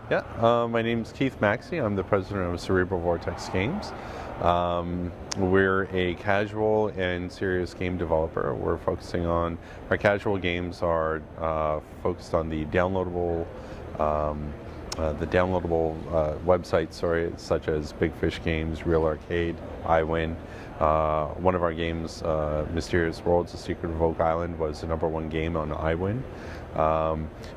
Yeah, my name's Keith Makse. I'm the president of Cerebral Vortex Games. We're a casual and serious game developer. We're focusing on, our casual games are focused on the downloadable websites, such as Big Fish Games, Real Arcade, iWin. One of our games, Mysterious Worlds: The Secret of Oak Island, was the #1 game on iWin.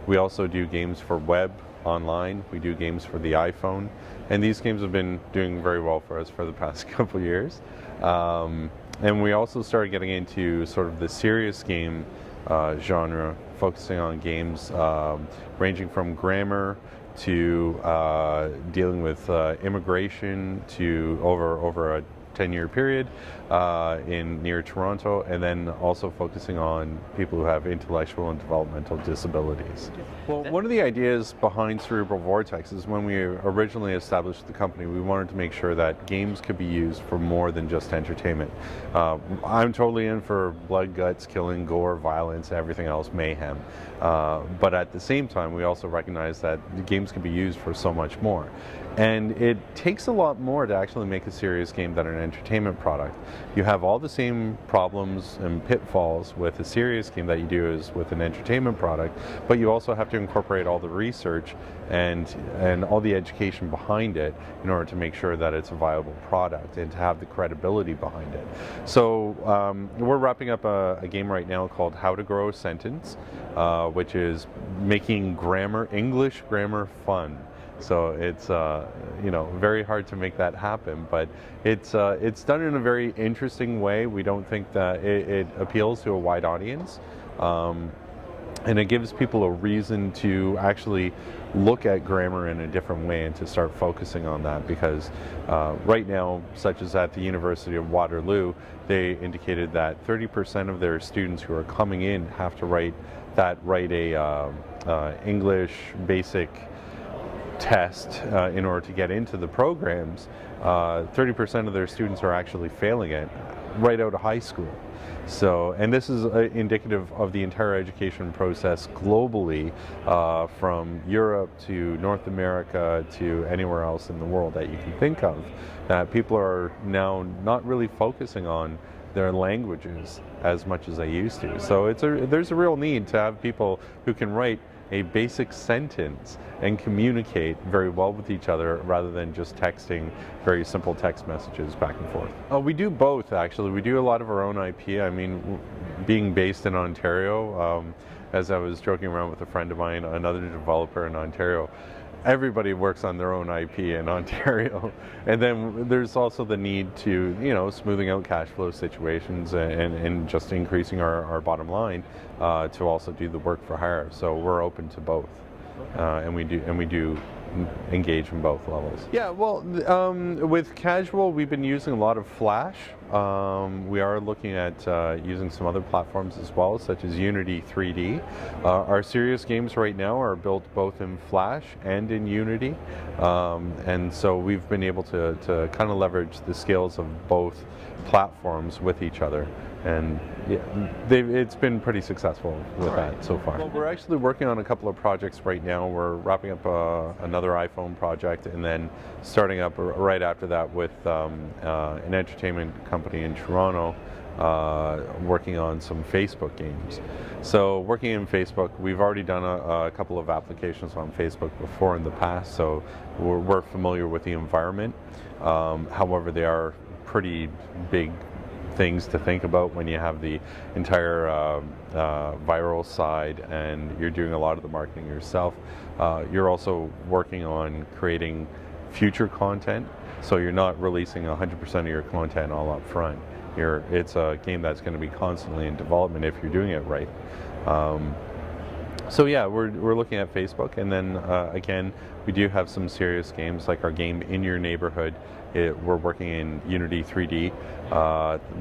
We also do games for web, online. We do games for the iPhone, and these games have been doing very well for us for the past couple years. And we also started getting into sort of the serious game genre, focusing on games ranging from grammar to dealing with immigration to over a 10-year period near Toronto, and then also focusing on people who have intellectual and developmental disabilities. Well, one of the ideas behind Cerebral Vortex is when we originally established the company, we wanted to make sure that games could be used for more than just entertainment. I'm totally in for blood, guts, killing, gore, violence, everything else, mayhem. But at the same time, we also recognize that the games can be used for so much more. And it takes a lot more to actually make a serious game than an entertainment product. You have all the same problems and pitfalls with a serious game that you do as with an entertainment product, but you also have to incorporate all the research and all the education behind it in order to make sure that it's a viable product and to have the credibility behind it. So we're wrapping up a game right now called How to Grow a Sentence, which is making English grammar fun. So it's very hard to make that happen, but it's done in a very interesting way. We don't think that it appeals to a wide audience, and it gives people a reason to actually look at grammar in a different way and to start focusing on that, because right now, such as at the University of Waterloo, they indicated that 30% of their students who are coming in have to write a English basic test in order to get into the programs. 30% of their students are actually failing it right out of high school. So, and this is indicative of the entire education process globally, from Europe to North America to anywhere else in the world that you can think of, that people are now not really focusing on their languages as much as they used to. So there's a real need to have people who can write a basic sentence and communicate very well with each other rather than just texting very simple text messages back and forth. We do both, actually. We do a lot of our own IP. I mean, being based in Ontario, as I was joking around with a friend of mine, another developer in Ontario, everybody works on their own IP in Ontario. And then there's also the need to, smoothing out cash flow situations and just increasing our bottom line to also do the work for hire. So we're open to both, and we do engage in both levels. Yeah, well, with casual, we've been using a lot of Flash. We are looking at using some other platforms as well, such as Unity 3D. Our serious games right now are built both in Flash and in Unity, and so we've been able to kind of leverage the skills of both platforms with each other. And yeah, it's been pretty successful with that so far. Well, we're actually working on a couple of projects right now. We're wrapping up another iPhone project, and then starting up right after that with an entertainment company in Toronto, working on some Facebook games. So working in Facebook, we've already done a couple of applications on Facebook before in the past, so we're familiar with the environment. However, they are pretty big things to think about when you have the entire viral side and you're doing a lot of the marketing yourself. You're also working on creating future content, so you're not releasing 100% of your content all up front. It's a game that's going to be constantly in development if you're doing it right. So yeah, we're looking at Facebook, and then again, we do have some serious games like our game In Your Neighborhood. We're working in Unity 3D,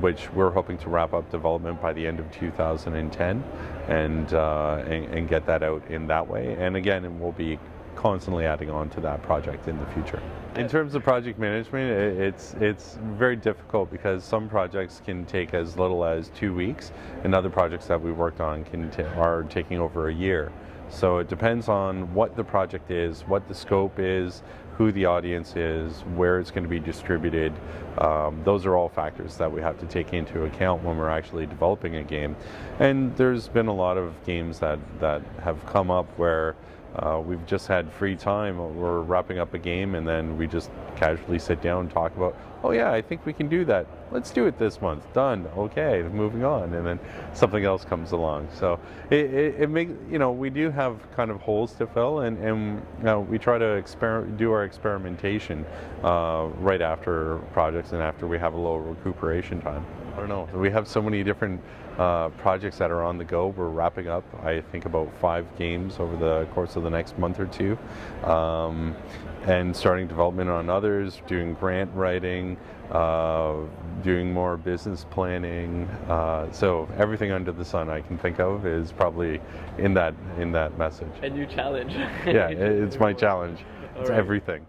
which we're hoping to wrap up development by the end of 2010, and get that out in that way. And again, we'll be constantly adding on to that project in the future. In terms of project management, it's very difficult because some projects can take as little as 2 weeks, and other projects that we worked on are taking over a year. So it depends on what the project is, what the scope is, who the audience is, where it's going to be distributed. Those are all factors that we have to take into account when we're actually developing a game. And there's been a lot of games that have come up where we've just had free time. We're wrapping up a game and then we just casually sit down and talk about, oh yeah, I think we can do that. Let's do it this month. Done. Okay, moving on. And then something else comes along. So it makes, we do have kind of holes to fill, and we try to do our experimentation right after projects and after we have a little recuperation time. I don't know. We have so many different projects that are on the go. We're wrapping up, I think, about 5 games over the course of the next month or two, and starting development on others, doing grant writing, doing more business planning. So everything under the sun I can think of is probably in that message. A new challenge. Yeah, it's my challenge. It's everything.